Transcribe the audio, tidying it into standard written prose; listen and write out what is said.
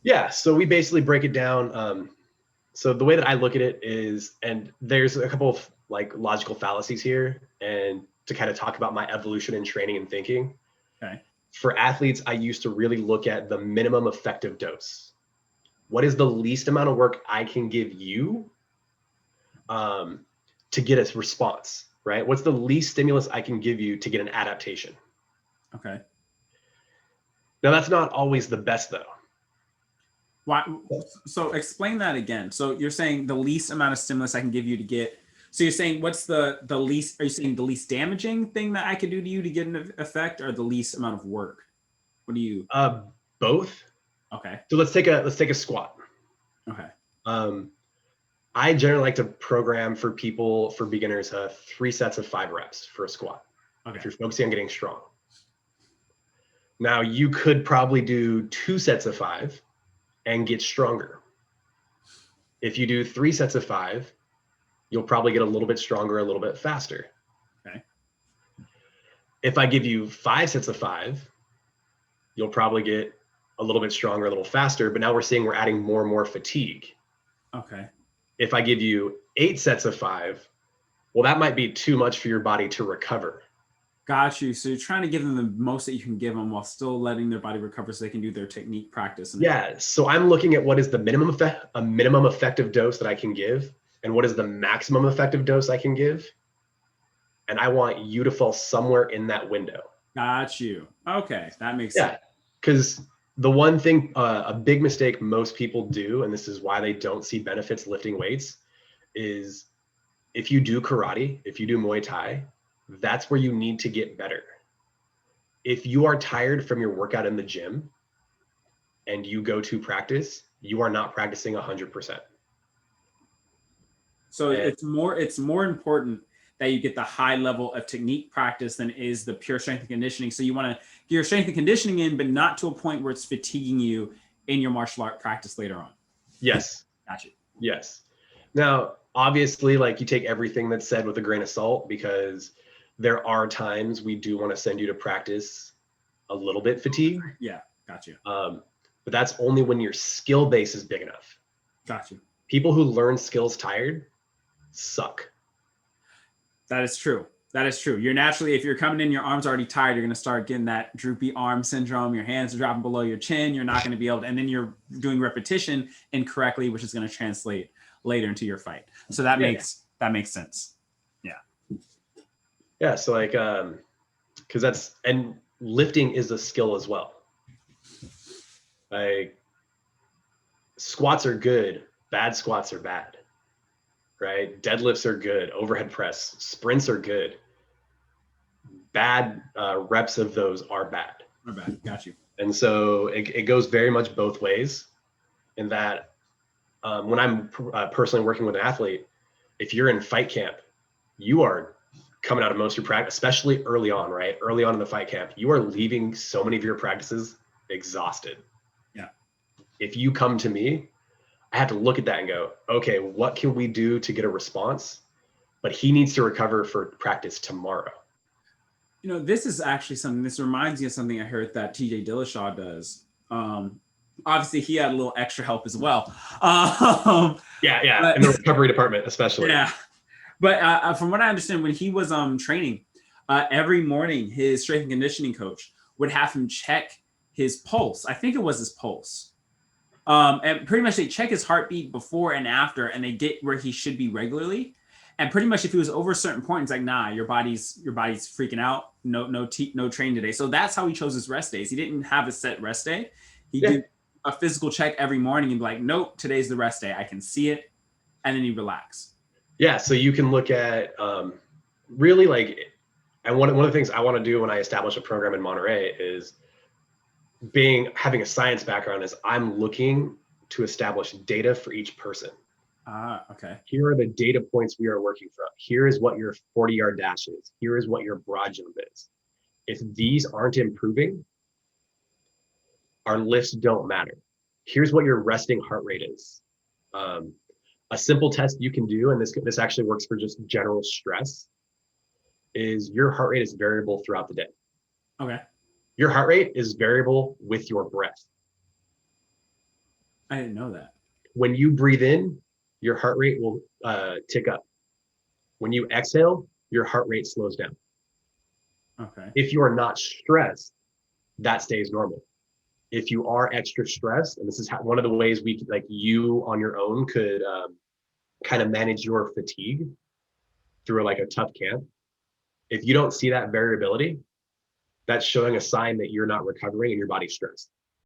Yeah, so we basically break it down. So the way that I look at it is, and there's a couple of like logical fallacies here, and to kind of talk about my evolution in training and thinking. Okay. For athletes, I used to really look at the minimum effective dose. What is the least amount of work I can give you to get a response, right? What's the least stimulus I can give you to get an adaptation? Okay. Now, that's not always the best, though. Why? So explain that again. So you're saying the least amount of stimulus I can give you to get. So you're saying what's the least? Are you saying the least damaging thing that I could do to you to get an effect, or the least amount of work? What do you? Both. Okay. So let's take a squat. Okay. Um, I generally like to program for people, for beginners, 3 sets of 5 reps for a squat. Okay. If you're focusing on getting strong. Now you could probably do 2 sets of 5 and get stronger. If you do 3 sets of 5, you'll probably get a little bit stronger, a little bit faster. Okay. If I give you 5 sets of 5, you'll probably get a little bit stronger, a little faster, but now we're seeing we're adding more and more fatigue. Okay. If I give you 8 sets of 5, well, that might be too much for your body to recover. Got you. So you're trying to give them the most that you can give them while still letting their body recover so they can do their technique practice. Yeah. So I'm looking at what is the minimum effective dose that I can give, and what is the maximum effective dose I can give. And I want you to fall somewhere in that window. Got you. Okay. That makes Yeah. sense. Because the one thing, a big mistake most people do, and this is why they don't see benefits lifting weights, is if you do karate, if you do Muay Thai, that's where you need to get better. If you are tired from your workout in the gym and you go to practice, you are not practicing 100%. So it's more important that you get the high level of technique practice than is the pure strength and conditioning. So you want to get your strength and conditioning in, but not to a point where it's fatiguing you in your martial art practice later on. Yes. Gotcha. Yes. Now, obviously, like, you take everything that's said with a grain of salt, because there are times we do want to send you to practice a little bit fatigued. Yeah. Gotcha. But that's only when your skill base is big enough. Gotcha. People who learn skills tired suck. That is true. That is true. You're naturally, if you're coming in, your arms already tired, you're going to start getting that droopy arm syndrome. Your hands are dropping below your chin. You're not going to be able to, and then you're doing repetition incorrectly, which is going to translate later into your fight. So that makes sense. Yeah. Yeah. So like, because that's, and lifting is a skill as well. Like, squats are good, bad squats are bad, right? Deadlifts are good, overhead press, sprints are good. Bad reps of those are bad. Are bad. Got you. And so it goes very much both ways, in that when I'm personally working with an athlete, if you're in fight camp, you are coming out of most of your practice, especially early on, right? Early on in the fight camp, you are leaving so many of your practices exhausted. Yeah. If you come to me, I have to look at that and go, okay, what can we do to get a response? But he needs to recover for practice tomorrow. You know, this is actually something, this reminds me of something I heard that TJ Dillashaw does. Obviously, he had a little extra help as well. Yeah, but, in the recovery department, especially. Yeah. But from what I understand, when he was training, every morning, his strength and conditioning coach would have him check his pulse. I think it was his pulse. And pretty much they check his heartbeat before and after, and they get where he should be regularly. And pretty much if he was over a certain point, it's like, nah, your body's freaking out. No training today. So that's how he chose his rest days. He didn't have a set rest day. He did a physical check every morning and be like, nope, today's the rest day. I can see it. And then he relax. Yeah. So you can look at really, like, and one of the things I want to do when I establish a program in Monterey is having a science background, is I'm looking to establish data for each person. Okay. Here are the data points we are working from. Here is what your 40-yard dash is. Here is what your broad jump is. If these aren't improving, our lifts don't matter. Here's what your resting heart rate is. A simple test you can do, and this actually works for just general stress, is your heart rate is variable throughout the day. Okay. Your heart rate is variable with your breath. I didn't know that. When you breathe in, your heart rate will tick up. When you exhale, your heart rate slows down. Okay. If you are not stressed, that stays normal. If you are extra stressed, and this is one of the ways we like you on your own could kind of manage your fatigue through like a tough camp. If you don't see that variability, that's showing a sign that you're not recovering and your body's stressed.